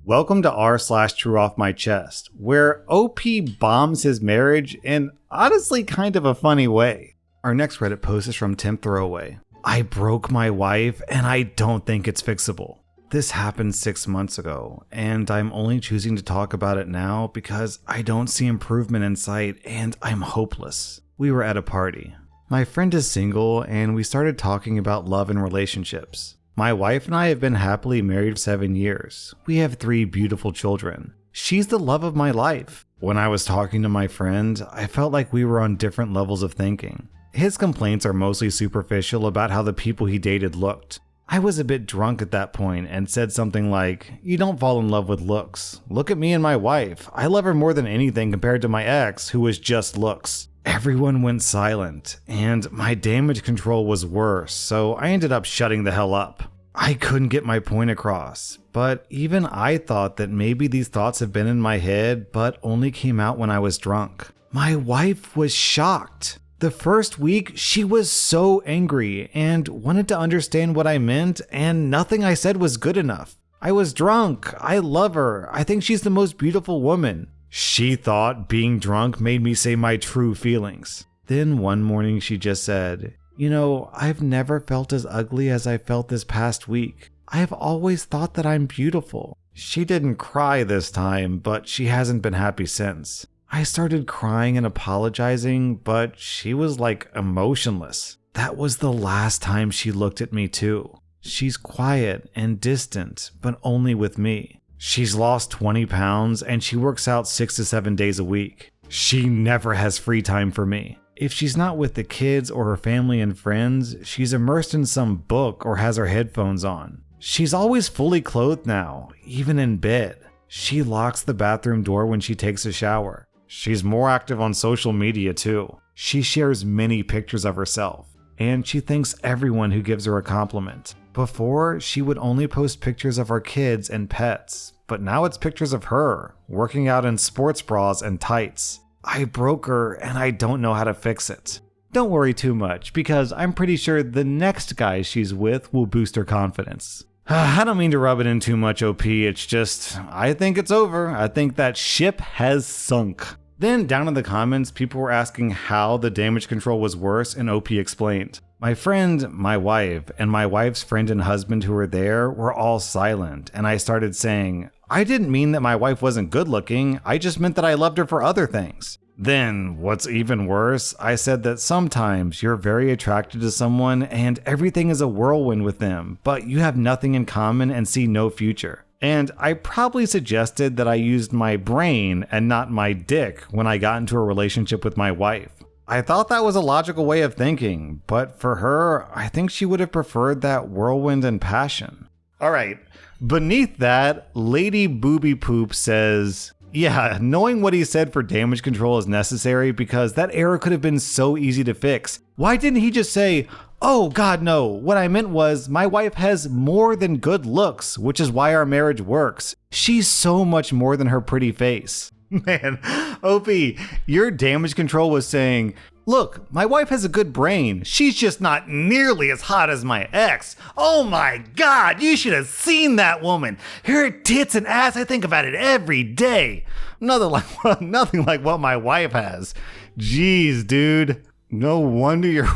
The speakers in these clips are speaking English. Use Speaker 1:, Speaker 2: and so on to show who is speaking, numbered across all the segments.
Speaker 1: Welcome to r/Trueoffmychest, where OP bombs his marriage in honestly kind of a funny way. Our next Reddit post is from Tim Throwaway. I broke my wife and I don't think it's fixable. This happened 6 months ago, and I'm only choosing to talk about it now because I don't see improvement in sight and I'm hopeless. We were at a party. My friend is single and we started talking about love and relationships. My wife and I have been happily married for 7 years. We have 3 beautiful children. She's the love of my life. When I was talking to my friend, I felt like we were on different levels of thinking. His complaints are mostly superficial about how the people he dated looked. I was a bit drunk at that point and said something like, "You don't fall in love with looks. Look at me and my wife. I love her more than anything compared to my ex, who was just looks." Everyone went silent, and my damage control was worse, so I ended up shutting the hell up. I couldn't get my point across, but even I thought that maybe these thoughts have been in my head, but only came out when I was drunk. My wife was shocked. The first week, she was so angry and wanted to understand what I meant, and nothing I said was good enough. I was drunk. I love her. I think she's the most beautiful woman. She thought being drunk made me say my true feelings. Then one morning she just said, "You know, I've never felt as ugly as I felt this past week. I've always thought that I'm beautiful." She didn't cry this time, but she hasn't been happy since. I started crying and apologizing, but she was like emotionless. That was the last time she looked at me too. She's quiet and distant, but only with me. She's lost 20 pounds and she works out 6 to 7 days a week. She never has free time for me. If she's not with the kids or her family and friends, she's immersed in some book or has her headphones on. She's always fully clothed now, even in bed. She locks the bathroom door when she takes a shower. She's more active on social media too. She shares many pictures of herself, and she thanks everyone who gives her a compliment. Before, she would only post pictures of our kids and pets, but now it's pictures of her, working out in sports bras and tights. I broke her and I don't know how to fix it. Don't worry too much, because I'm pretty sure the next guy she's with will boost her confidence. I don't mean to rub it in too much, OP, it's just, I think it's over. I think that ship has sunk. Then down in the comments, people were asking how the damage control was worse, and OP explained. My friend, my wife, and my wife's friend and husband who were there were all silent, and I started saying, "I didn't mean that my wife wasn't good looking, I just meant that I loved her for other things." Then, what's even worse, I said that sometimes you're very attracted to someone and everything is a whirlwind with them, but you have nothing in common and see no future. And I probably suggested that I used my brain and not my dick when I got into a relationship with my wife. I thought that was a logical way of thinking, but for her, I think she would have preferred that whirlwind and passion. Alright, beneath that, Lady Booby Poop says, "Yeah, knowing what he said for damage control is necessary because that error could have been so easy to fix. Why didn't he just say, 'Oh God, no, what I meant was my wife has more than good looks, which is why our marriage works. She's so much more than her pretty face.'" Man, OP, your damage control was saying, "Look, my wife has a good brain. She's just not nearly as hot as my ex. Oh my God, you should have seen that woman. Her tits and ass, I think about it every day. Nothing like what my wife has. Jeez, dude. No wonder your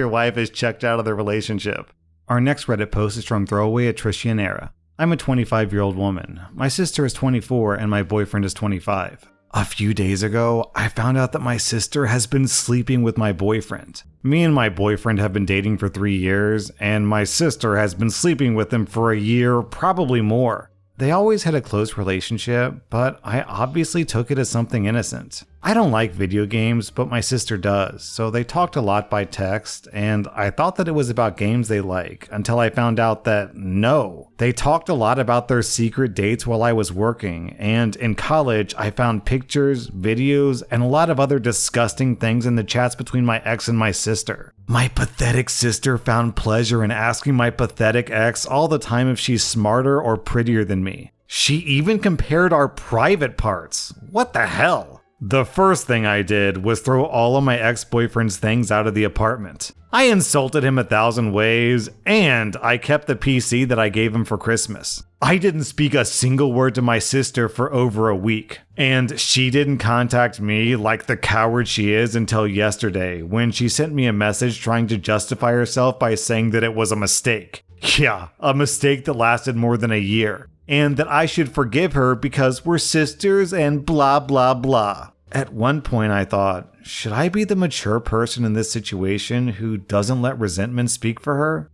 Speaker 1: wife is checked out of the relationship." Our next Reddit post is from Throwaway Atricianera. I'm a 25-year-old woman. My sister is 24 and my boyfriend is 25. A few days ago, I found out that my sister has been sleeping with my boyfriend. Me and my boyfriend have been dating for 3 years, and my sister has been sleeping with him for a year, probably more. They always had a close relationship, but I obviously took it as something innocent. I don't like video games, but my sister does, so they talked a lot by text, and I thought that it was about games they like, until I found out that no. They talked a lot about their secret dates while I was working, and in college I found pictures, videos, and a lot of other disgusting things in the chats between my ex and my sister. My pathetic sister found pleasure in asking my pathetic ex all the time if she's smarter or prettier than me. She even compared our private parts. What the hell? The first thing I did was throw all of my ex-boyfriend's things out of the apartment. I insulted him 1,000 ways, and I kept the PC that I gave him for Christmas. I didn't speak a single word to my sister for over a week, and she didn't contact me like the coward she is until yesterday when she sent me a message trying to justify herself by saying that it was a mistake. Yeah, a mistake that lasted more than a year, and that I should forgive her because we're sisters and blah blah blah. At one point I thought, should I be the mature person in this situation who doesn't let resentment speak for her?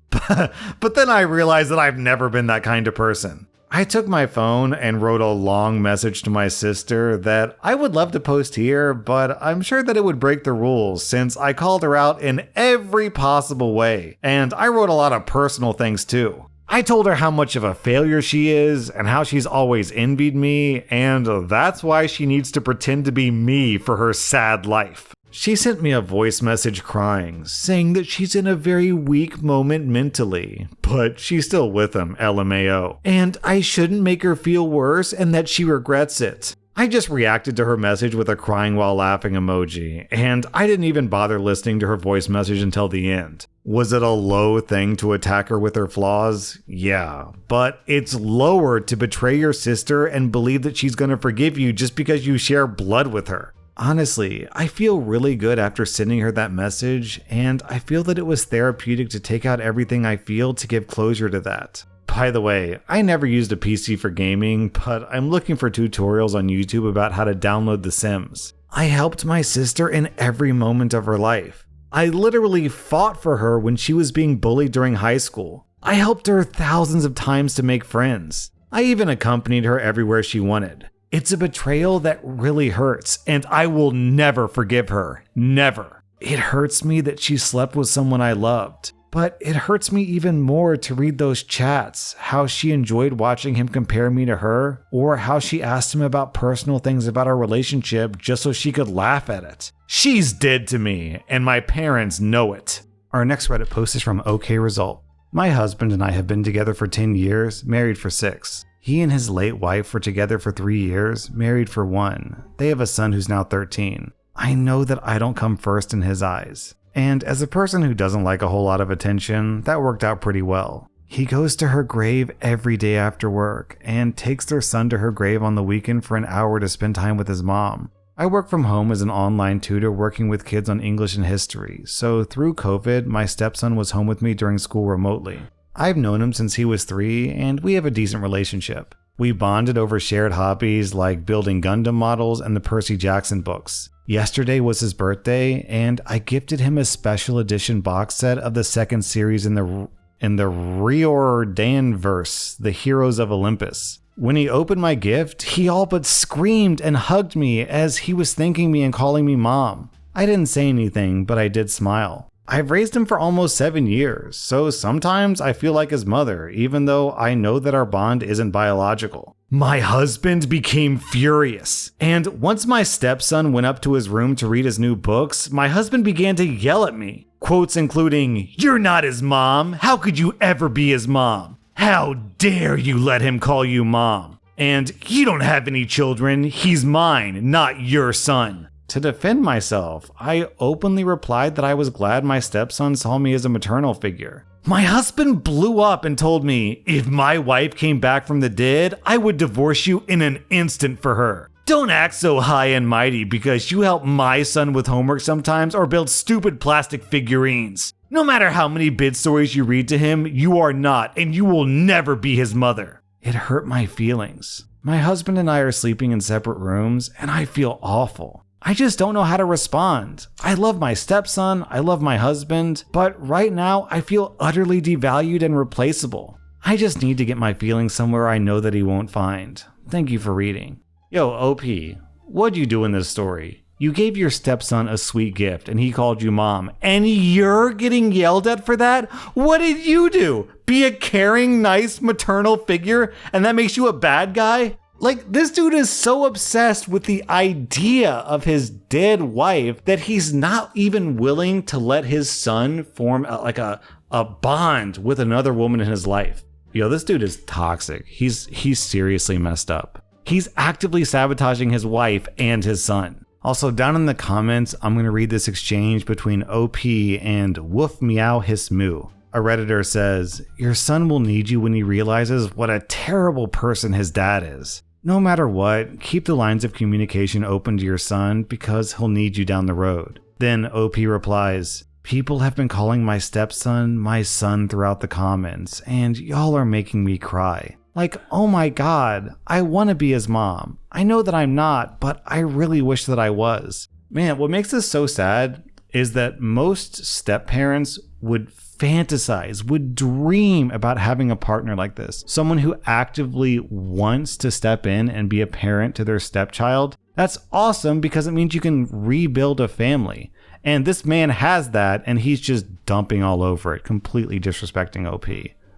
Speaker 1: But then I realized that I've never been that kind of person. I took my phone and wrote a long message to my sister that I would love to post here, but I'm sure that it would break the rules since I called her out in every possible way, and I wrote a lot of personal things too. I told her how much of a failure she is and how she's always envied me, and that's why she needs to pretend to be me for her sad life. She sent me a voice message crying, saying that she's in a very weak moment mentally, but she's still with him, LMAO, and I shouldn't make her feel worse and that she regrets it. I just reacted to her message with a crying while laughing emoji, and I didn't even bother listening to her voice message until the end. Was it a low thing to attack her with her flaws? Yeah, but it's lower to betray your sister and believe that she's gonna forgive you just because you share blood with her. Honestly, I feel really good after sending her that message, and I feel that it was therapeutic to take out everything I feel to give closure to that. By the way, I never used a PC for gaming, but I'm looking for tutorials on YouTube about how to download The Sims. I helped my sister in every moment of her life. I literally fought for her when she was being bullied during high school. I helped her thousands of times to make friends. I even accompanied her everywhere she wanted. It's a betrayal that really hurts, and I will never forgive her. Never. It hurts me that she slept with someone I loved. But it hurts me even more to read those chats, how she enjoyed watching him compare me to her, or how she asked him about personal things about our relationship just so she could laugh at it. She's dead to me, and my parents know it. Our next Reddit post is from OK Result. My husband and I have been together for 10 years, married for 6. He and his late wife were together for 3 years, married for 1. They have a son who's now 13. I know that I don't come first in his eyes. And as a person who doesn't like a whole lot of attention, that worked out pretty well. He goes to her grave every day after work and takes their son to her grave on the weekend for an hour to spend time with his mom. I work from home as an online tutor working with kids on English and history, so through COVID, my stepson was home with me during school remotely. I've known him since he was 3, and we have a decent relationship. We bonded over shared hobbies like building Gundam models and the Percy Jackson books. Yesterday was his birthday, and I gifted him a special edition box set of the second series in the Riordanverse, The Heroes of Olympus. When he opened my gift, he all but screamed and hugged me as he was thanking me and calling me mom. I didn't say anything, but I did smile. I've raised him for almost 7 years, so sometimes I feel like his mother, even though I know that our bond isn't biological. My husband became furious, and once my stepson went up to his room to read his new books, my husband began to yell at me. Quotes including, "You're not his mom. How could you ever be his mom? How dare you let him call you mom? And you don't have any children. He's mine, not your son." To defend myself, I openly replied that I was glad my stepson saw me as a maternal figure. My husband blew up and told me, if my wife came back from the dead, I would divorce you in an instant for her. Don't act so high and mighty because you help my son with homework sometimes or build stupid plastic figurines. No matter how many bid stories you read to him, you are not and you will never be his mother. It hurt my feelings. My husband and I are sleeping in separate rooms and I feel awful. I just don't know how to respond. I love my stepson, I love my husband, but right now I feel utterly devalued and replaceable. I just need to get my feelings somewhere I know that he won't find. Thank you for reading. Yo, OP, what'd you do in this story? You gave your stepson a sweet gift and he called you mom, and you're getting yelled at for that? What did you do? Be a caring, nice maternal figure and that makes you a bad guy? Like, this dude is so obsessed with the idea of his dead wife that he's not even willing to let his son form a bond with another woman in his life. Yo, this dude is toxic. He's seriously messed up. He's actively sabotaging his wife and his son. Also, down in the comments, I'm going to read this exchange between OP and Woof Meow Hiss Moo. A Redditor says, "Your son will need you when he realizes what a terrible person his dad is. No matter what, keep the lines of communication open to your son because he'll need you down the road." Then OP replies, "People have been calling my stepson my son throughout the comments, and y'all are making me cry. Like, oh my god, I want to be his mom. I know that I'm not, but I really wish that I was." Man, what makes this so sad is that most step-parents would fantasize, would dream about having a partner like this. Someone who actively wants to step in and be a parent to their stepchild. That's awesome because it means you can rebuild a family. And this man has that, and he's just dumping all over it, completely disrespecting OP.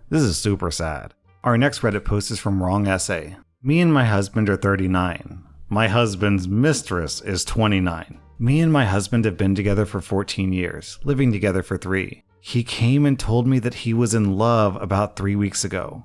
Speaker 1: This is super sad. Our next Reddit post is from Wrong Essay. "Me and my husband are 39. My husband's mistress is 29. Me and my husband have been together for 14 years, living together for 3. He came and told me that he was in love about 3 weeks ago.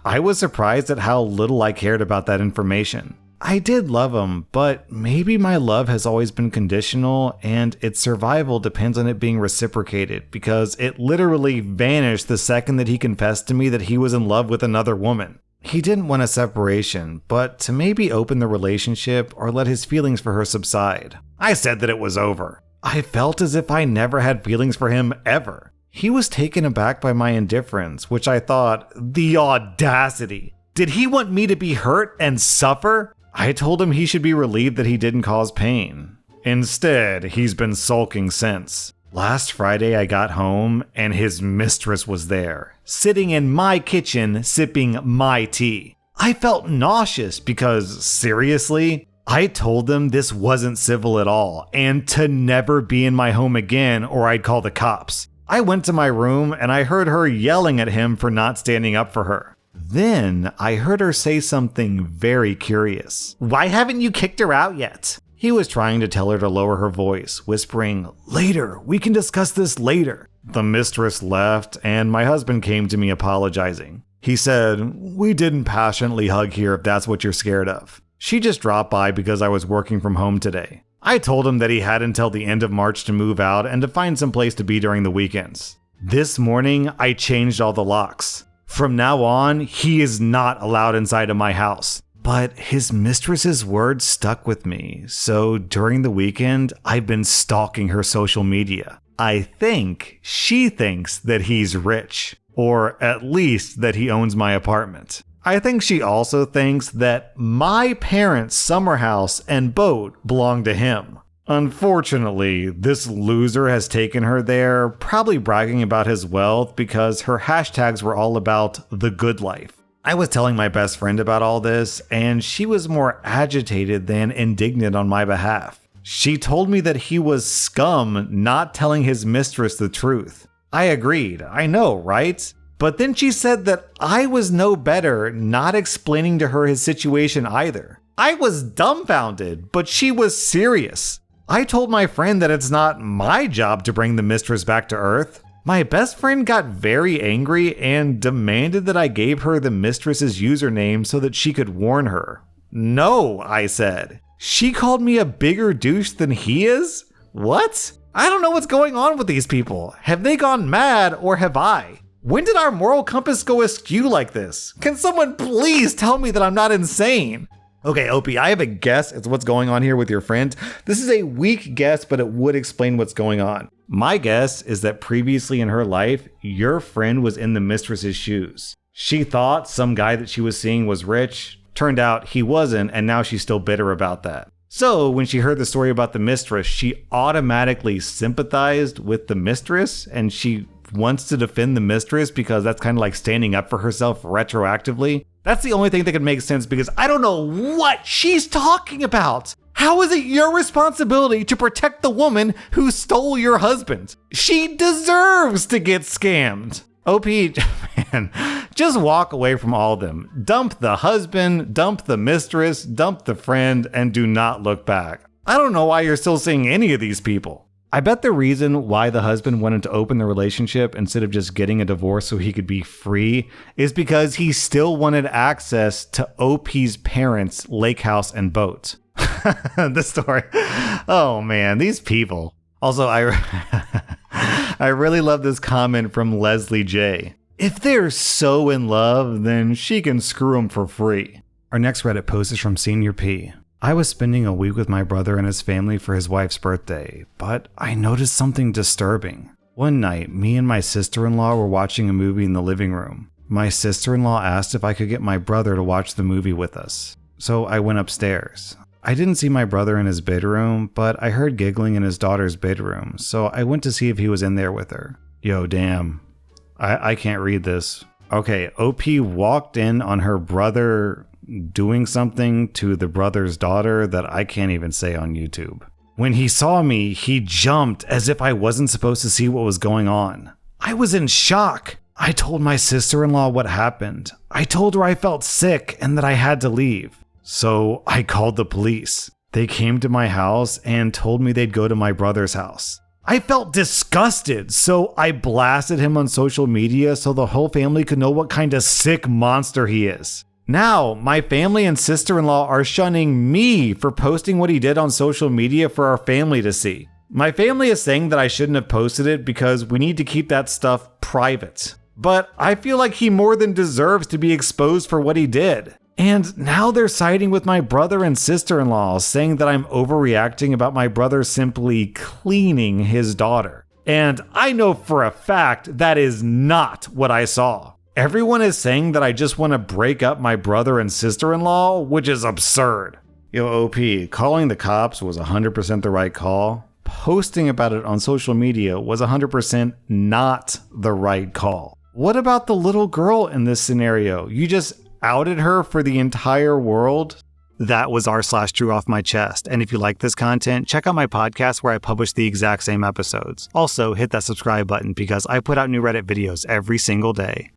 Speaker 1: I was surprised at how little I cared about that information. I did love him, but maybe my love has always been conditional and its survival depends on it being reciprocated because it literally vanished the second that he confessed to me that he was in love with another woman. He didn't want a separation, but to maybe open the relationship or let his feelings for her subside. I said that it was over. I felt as if I never had feelings for him ever. He was taken aback by my indifference, which I thought, the audacity. Did he want me to be hurt and suffer? I told him he should be relieved that he didn't cause pain. Instead, he's been sulking since. Last Friday I got home and his mistress was there, sitting in my kitchen sipping my tea. I felt nauseous because, seriously, I told them this wasn't civil at all and to never be in my home again or I'd call the cops. I went to my room and I heard her yelling at him for not standing up for her. Then I heard her say something very curious. "Why haven't you kicked her out yet?" He was trying to tell her to lower her voice, whispering, "Later, we can discuss this later." The mistress left and my husband came to me apologizing. He said, "We didn't passionately hug here if that's what you're scared of. She just dropped by because I was working from home today." I told him that he had until the end of March to move out and to find some place to be during the weekends. This morning, I changed all the locks. From now on, he is not allowed inside of my house. But his mistress's words stuck with me, so during the weekend, I've been stalking her social media. I think she thinks that he's rich, or at least that he owns my apartment. I think she also thinks that my parents' summer house and boat belong to him. Unfortunately, this loser has taken her there, probably bragging about his wealth because her hashtags were all about the good life. I was telling my best friend about all this, and she was more agitated than indignant on my behalf. She told me that he was scum not telling his mistress the truth. I agreed. I know, right? But then she said that I was no better not explaining to her his situation either. I was dumbfounded, but she was serious. I told my friend that it's not my job to bring the mistress back to Earth. My best friend got very angry and demanded that I gave her the mistress's username so that she could warn her. No, I said. She called me a bigger douche than he is? What? I don't know what's going on with these people. Have they gone mad or have I? When did our moral compass go askew like this? Can someone please tell me that I'm not insane? Okay, OP, I have a guess as to what's going on here with your friend. This is a weak guess, but it would explain what's going on. My guess is that previously in her life, your friend was in the mistress's shoes. She thought some guy that she was seeing was rich. Turned out he wasn't, and now she's still bitter about that. So when she heard the story about the mistress, she automatically sympathized with the mistress, and she wants to defend the mistress because that's kind of like standing up for herself retroactively. That's the only thing that could make sense because I don't know what she's talking about. How is it your responsibility to protect the woman who stole your husband? She deserves to get scammed. OP, man, just walk away from all of them. Dump the husband, dump the mistress, dump the friend, and do not look back. I don't know why you're still seeing any of these people. I bet the reason why the husband wanted to open the relationship instead of just getting a divorce so he could be free is because he still wanted access to OP's parents' lake house and boat. The story. Oh man, these people. Also, I really love this comment from Leslie J. If they're so in love, then she can screw him for free. Our next Reddit post is from Senior P. I was spending a week with my brother and his family for his wife's birthday, but I noticed something disturbing. One night, me and my sister-in-law were watching a movie in the living room. My sister-in-law asked if I could get my brother to watch the movie with us, so I went upstairs. I didn't see my brother in his bedroom, but I heard giggling in his daughter's bedroom, so I went to see if he was in there with her. Yo, damn. I can't read this. Okay, OP walked in on her brother doing something to the brother's daughter that I can't even say on YouTube. When he saw me, he jumped as if I wasn't supposed to see what was going on. I was in shock. I told my sister-in-law what happened. I told her I felt sick and that I had to leave. So I called the police. They came to my house and told me they'd go to my brother's house. I felt disgusted, so I blasted him on social media so the whole family could know what kind of sick monster he is. Now, my family and sister-in-law are shunning me for posting what he did on social media for our family to see. My family is saying that I shouldn't have posted it because we need to keep that stuff private. But I feel like he more than deserves to be exposed for what he did. And now they're siding with my brother and sister-in-law, saying that I'm overreacting about my brother simply cleaning his daughter. And I know for a fact that is not what I saw. Everyone is saying that I just want to break up my brother and sister-in-law, which is absurd. Yo, OP, calling the cops was 100% the right call. Posting about it on social media was 100% not the right call. What about the little girl in this scenario? You just outed her for the entire world? That was r/Trueoffmychest. And if you like this content, check out my podcast where I publish the exact same episodes. Also, hit that subscribe button because I put out new Reddit videos every single day.